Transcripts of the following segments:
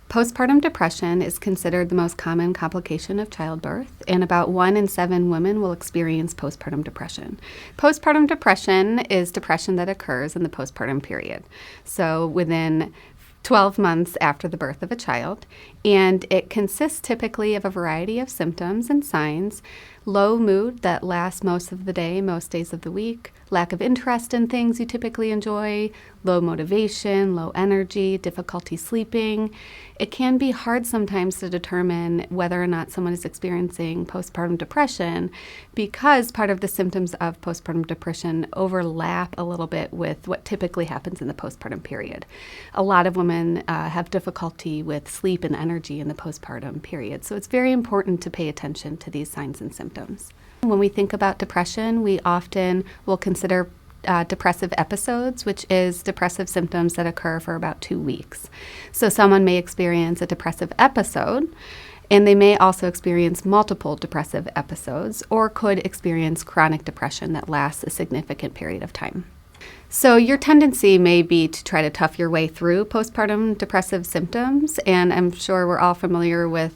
Postpartum depression is considered the most common complication of childbirth, and about 1 in 7 women will experience postpartum depression. Postpartum depression is depression that occurs in the postpartum period, so within 12 months after the birth of a child, and it consists typically of a variety of symptoms and signs: low mood that lasts most of the day, most days of the week, lack of interest in things you typically enjoy, low motivation, low energy, difficulty sleeping. It can be hard sometimes to determine whether or not someone is experiencing postpartum depression because part of the symptoms of postpartum depression overlap a little bit with what typically happens in the postpartum period. A lot of women have difficulty with sleep and energy in the postpartum period, so it's very important to pay attention to these signs and symptoms. When we think about depression, we often will consider depressive episodes, which is depressive symptoms that occur for about 2 weeks. So someone may experience a depressive episode, and they may also experience multiple depressive episodes, or could experience chronic depression that lasts a significant period of time. So your tendency may be to try to tough your way through postpartum depressive symptoms, and I'm sure we're all familiar with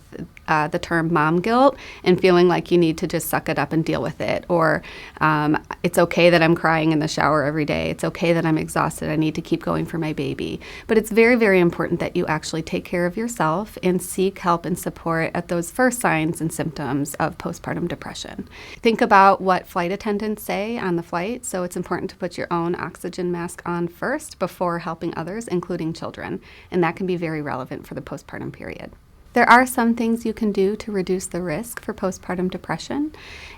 the term mom guilt and feeling like you need to just suck it up and deal with it, or it's okay that I'm crying in the shower every day, it's okay that I'm exhausted, I need to keep going for my baby. But it's very, very important that you actually take care of yourself and seek help and support at those first signs and symptoms of postpartum depression. Think about what flight attendants say on the flight, so it's important to put your own oxygen mask on first before helping others, including children, and that can be very relevant for the postpartum period. There are some things you can do to reduce the risk for postpartum depression,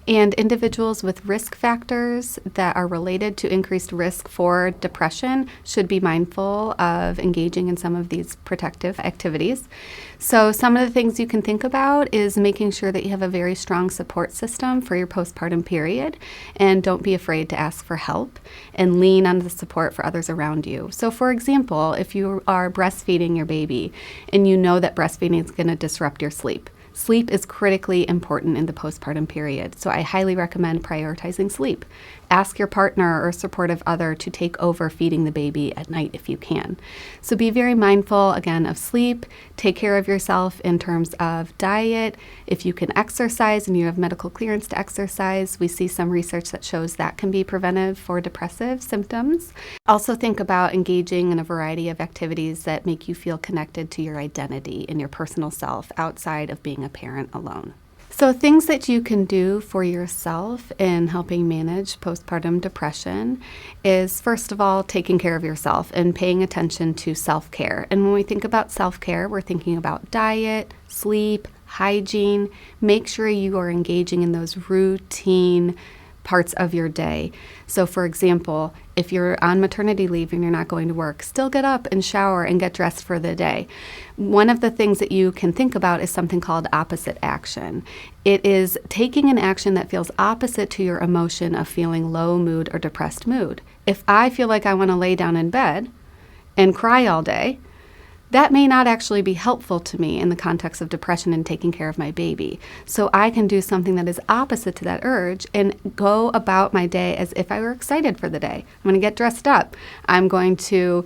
and individuals with risk factors that are related to increased risk for depression should be mindful of engaging in some of these protective activities. So some of the things you can think about is making sure that you have a very strong support system for your postpartum period, and don't be afraid to ask for help and lean on the support for others around you. So for example, if you are breastfeeding your baby and you know that breastfeeding is going to disrupt your sleep. Sleep is critically important in the postpartum period, so I highly recommend prioritizing sleep. Ask your partner or supportive other to take over feeding the baby at night if you can. So be very mindful, again, of sleep. Take care of yourself in terms of diet. If you can exercise and you have medical clearance to exercise, we see some research that shows that can be preventive for depressive symptoms. Also think about engaging in a variety of activities that make you feel connected to your identity and your personal self outside of being a parent alone. So things that you can do for yourself in helping manage postpartum depression is, first of all, taking care of yourself and paying attention to self-care. And when we think about self-care, we're thinking about diet, sleep, hygiene. Make sure you are engaging in those routine parts of your day. So for example, if you're on maternity leave and you're not going to work, still get up and shower and get dressed for the day. One of the things that you can think about is something called opposite action. It is taking an action that feels opposite to your emotion of feeling low mood or depressed mood. If I feel like I want to lay down in bed and cry all day, that may not actually be helpful to me in the context of depression and taking care of my baby. So I can do something that is opposite to that urge and go about my day as if I were excited for the day. I'm going to get dressed up. I'm going to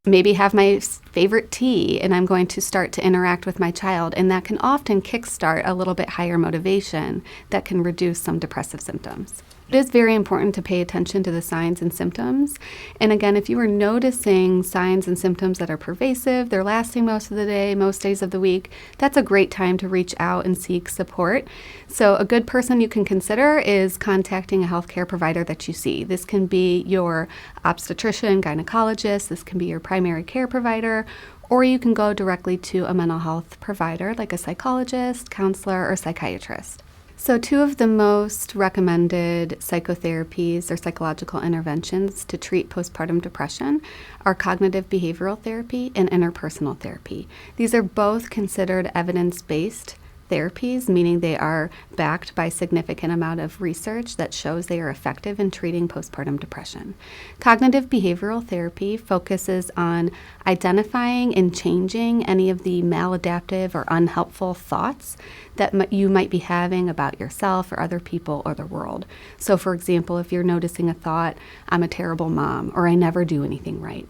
maybe have my favorite tea, and I'm going to start to interact with my child. And that can often kickstart a little bit higher motivation that can reduce some depressive symptoms. It is very important to pay attention to the signs and symptoms. And again, if you are noticing signs and symptoms that are pervasive, they're lasting most of the day, most days of the week, that's a great time to reach out and seek support. So a good person you can consider is contacting a healthcare provider that you see. This can be your obstetrician, gynecologist, this can be your primary care provider, or you can go directly to a mental health provider like a psychologist, counselor, or psychiatrist. So 2 of the most recommended psychotherapies or psychological interventions to treat postpartum depression are cognitive behavioral therapy and interpersonal therapy. These are both considered evidence-based therapies, meaning they are backed by a significant amount of research that shows they are effective in treating postpartum depression. Cognitive behavioral therapy focuses on identifying and changing any of the maladaptive or unhelpful thoughts that you might be having about yourself or other people or the world. So for example, if you're noticing a thought, I'm a terrible mom, or I never do anything right,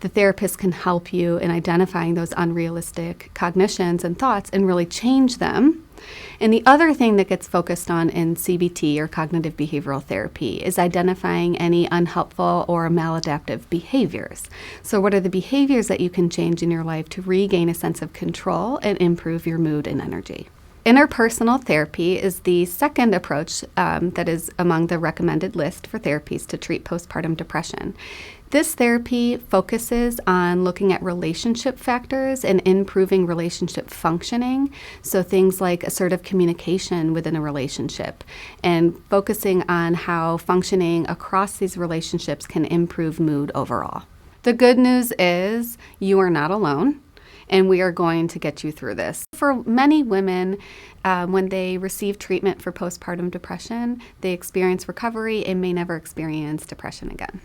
The therapist can help you in identifying those unrealistic cognitions and thoughts and really change them. And the other thing that gets focused on in CBT, or cognitive behavioral therapy, is identifying any unhelpful or maladaptive behaviors. So what are the behaviors that you can change in your life to regain a sense of control and improve your mood and energy? Interpersonal therapy is the second approach that is among the recommended list for therapies to treat postpartum depression. This therapy focuses on looking at relationship factors and improving relationship functioning, so things like assertive communication within a relationship, and focusing on how functioning across these relationships can improve mood overall. The good news is you are not alone, and we are going to get you through this. For many women, when they receive treatment for postpartum depression, they experience recovery and may never experience depression again.